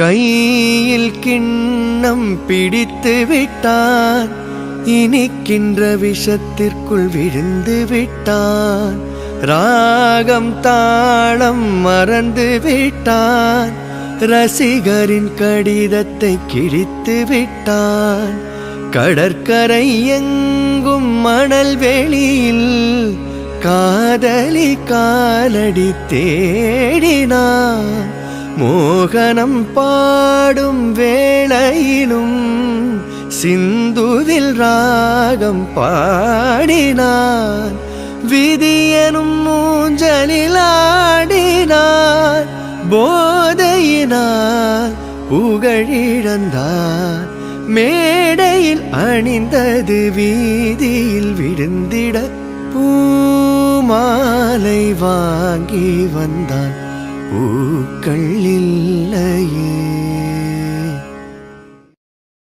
கையில் கிண்ணம் பிடித்து விட்டான், இனிக்கின்ற விஷத்திற்குள் விழுந்து விட்டான். ராகம் தாளம் மறந்து விட்டான், ரசிகரின் கடிதத்தை கிழித்து விட்டான். கடற்கரை எங்கும் மணல் வெளியில் காதலி காலடி தேடினான். மோகனம் பாடும் வேளையிலும் சிந்துவில் ராகம் பாடினான். விதியனும் மூஞ்சலில் ஆடினான், போதையினான் புகழிழந்தான். மேடையில் அணிந்தது வீதியில் விழுந்திட பூமாலை வாங்கி வந்தான், பூக்கள் இல்லையே.